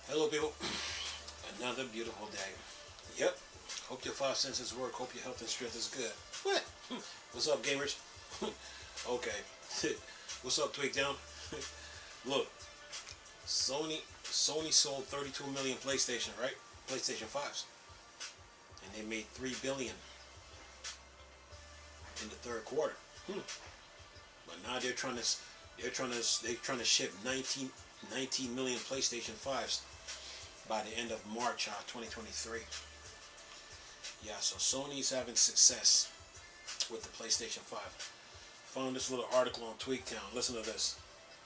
Hello, people. Another beautiful day. Yep. Hope your five senses work. Hope your health and strength is good. What? What's up, gamers? Okay. What's up, Twig Down? Look, Sony sold 32 million PlayStation, right? PlayStation 5s, and they made 3 billion in the third quarter. But now they're trying to ship 19 million PlayStation 5s by the end of March 2023. Yeah, so Sony's having success with the PlayStation 5. Found this little article on Tweaktown. Listen to this.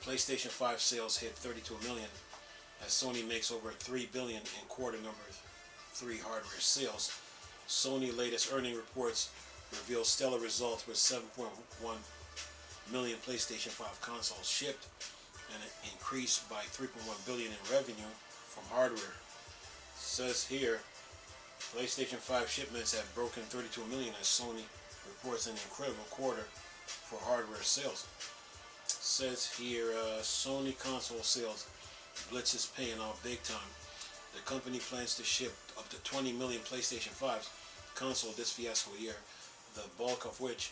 PlayStation 5 sales hit 32 million as Sony makes over 3 billion in quarter number 3 hardware sales. Sony latest earning reports reveal stellar results with 7.1 million PlayStation 5 consoles shipped and an increase by 3.1 billion in revenue from hardware. It says here, PlayStation 5 shipments have broken 32 million as Sony reports an incredible quarter for hardware sales. It says here, Sony console sales blitz is paying off big time. The company plans to ship up to 20 million PlayStation 5 console this fiscal year, the bulk of which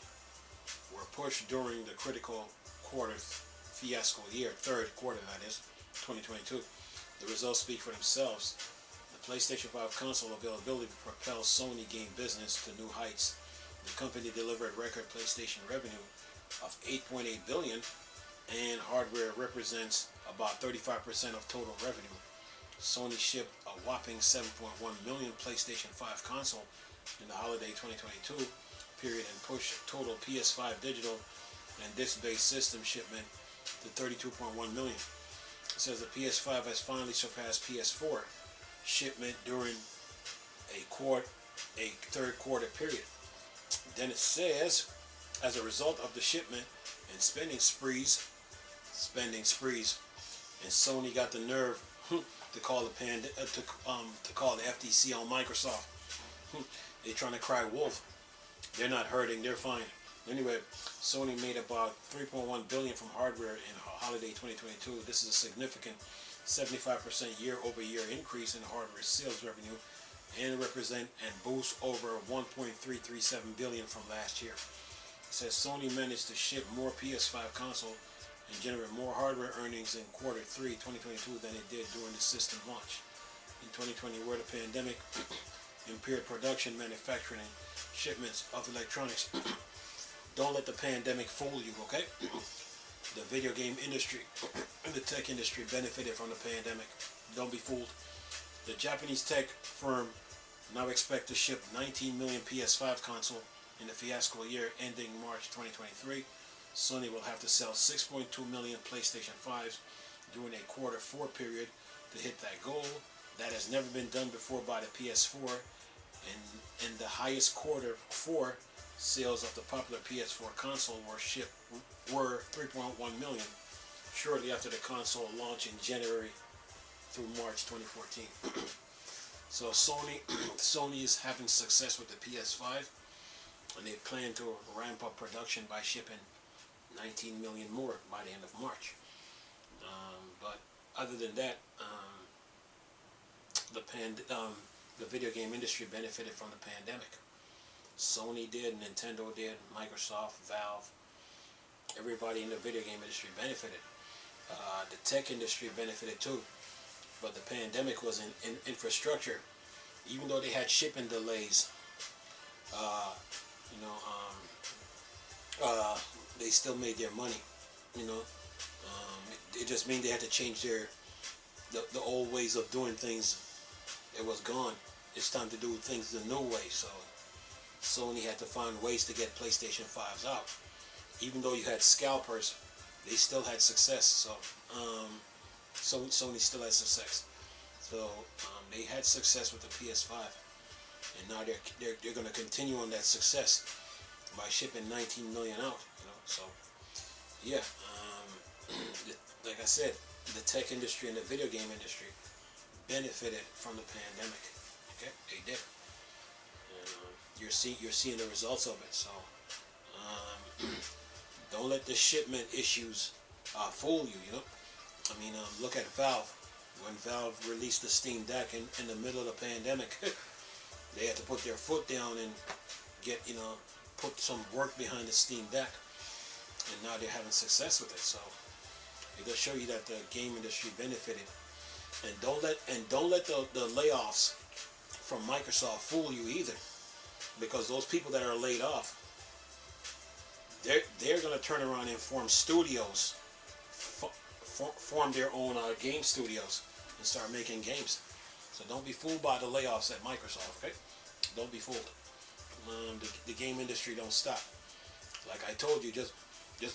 were pushed during the critical quarter fiscal year, third quarter that is, 2022. The results speak for themselves. The PlayStation 5 console availability propels Sony game business to new heights. The company delivered record PlayStation revenue of 8.8 billion, and hardware represents about 35% of total revenue. Sony shipped a whopping 7.1 million PlayStation 5 console in the holiday 2022 period and pushed total PS5 digital and disc-based system shipment to 32.1 million. It says the PS5 has finally surpassed PS4 shipment during a third quarter period. Then it says, as a result of the shipment and spending sprees, and Sony got the nerve to call to call the FTC on Microsoft. They're trying to cry wolf. They're not hurting. They're fine. Anyway, Sony made about 3.1 billion from hardware in holiday 2022. This is a significant 75% year-over-year increase in hardware sales revenue and represent and boost over 1.337 billion from last year. It says Sony managed to ship more PS5 console and generate more hardware earnings in quarter 3 2022 than it did during the system launch. In 2020, where the pandemic impaired production, manufacturing, and shipments of electronics. Don't let the pandemic fool you, okay? The video game industry and the tech industry benefited from the pandemic. Don't be fooled. The Japanese tech firm now expect to ship 19 million PS5 console in the fiscal year ending March 2023. Sony will have to sell 6.2 million PlayStation 5s during a quarter 4 period to hit that goal. That has never been done before by the PS4, and the highest quarter 4 sales of the popular PS4 console were 3.1 million shortly after the console launch in January through March 2014. So Sony is having success with the PS5, and they plan to ramp up production by shipping 19 million more by the end of March. But other than that, the video game industry benefited from the pandemic. Sony did, Nintendo did, Microsoft, Valve, everybody in the video game industry benefited. The tech industry benefited too, but the pandemic was in infrastructure. Even though they had shipping delays, they still made their money. It just means they had to change the old ways of doing things. It was gone. It's time to do things the new way. So Sony had to find ways to get PlayStation 5s out. Even though you had scalpers, they still had success. So Sony still had success. So they had success with the PS5, and now they're going to continue on that success by shipping 19 million out. So yeah, like I said, the tech industry and the video game industry benefited from the pandemic. Okay, they did. And, you're seeing the results of it. So don't let the shipment issues fool you. Look at Valve. when Valve released the Steam Deck in the middle of the pandemic, they had to put their foot down and get, put some work behind the Steam Deck, and now they're having success with it. So it does show you that the game industry benefited. And don't let the layoffs from Microsoft fool you either, because those people that are laid off, they're going to turn around and form studios, form their own game studios, and start making games. So don't be fooled by the layoffs at Microsoft, okay? Don't be fooled. The game industry don't stop. Like I told you, just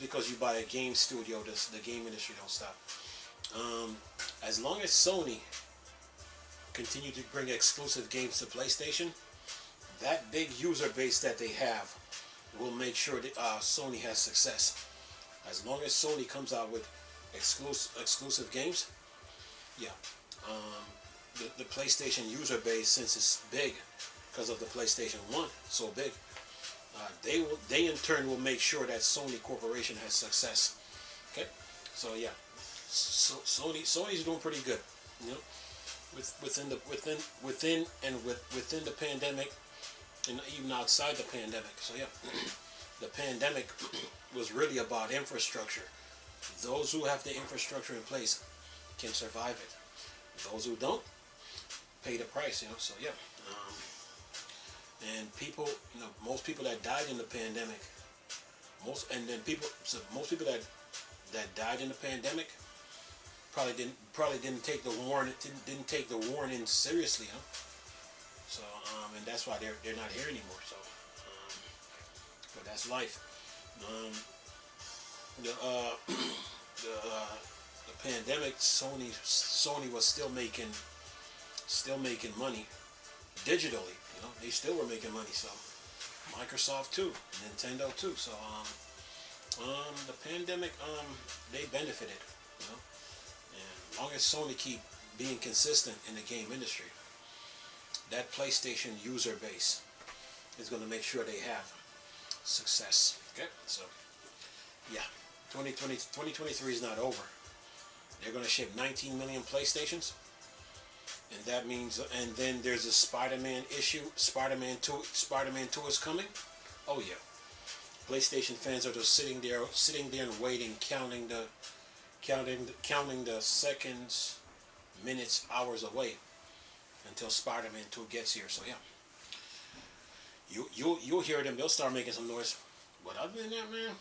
because you buy a game studio, the game industry don't stop. As long as Sony continue to bring exclusive games to PlayStation, that big user base that they have will make sure that Sony has success. As long as Sony comes out with exclusive games, yeah. The PlayStation user base, since it's big because of the PlayStation 1, so big, they in turn will make sure that Sony Corporation has success. Okay, so yeah, so Sony's doing pretty good, within the pandemic, and even outside the pandemic. So yeah, the pandemic was really about infrastructure. Those who have the infrastructure in place can survive it. Those who don't pay the price. So yeah. And people, most people that died in the pandemic, most people that died in the pandemic probably didn't take the warning seriously, So and that's why they're not here anymore. So but that's life. The pandemic, Sony was still making money digitally. They still were making money. So Microsoft too, Nintendo too. So the pandemic, they benefited. And as long as Sony keep being consistent in the game industry, that PlayStation user base is going to make sure they have success. Okay, so yeah, 2023 is not over. They're going to ship 19 million PlayStations, and that means, and then there's a Spider-Man issue. Spider-Man 2 is coming. Oh yeah, PlayStation fans are just sitting there and waiting, counting the seconds, minutes, hours away until Spider-Man 2 gets here. So yeah, you'll hear them. They'll start making some noise. But other than that, man,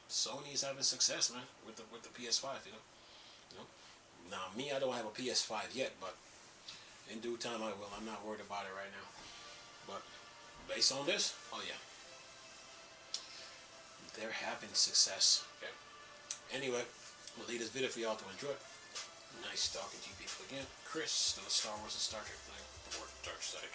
Sony's having success, man, with the PS5. Now me, I don't have a PS5 yet, but in due time I will. I'm not worried about it right now. But based on this, oh yeah, they're having success. Okay. Anyway, we'll leave this video for y'all to enjoy. Nice talking to you people again. Chris, the Star Wars and Star Trek thing, or Dark Side.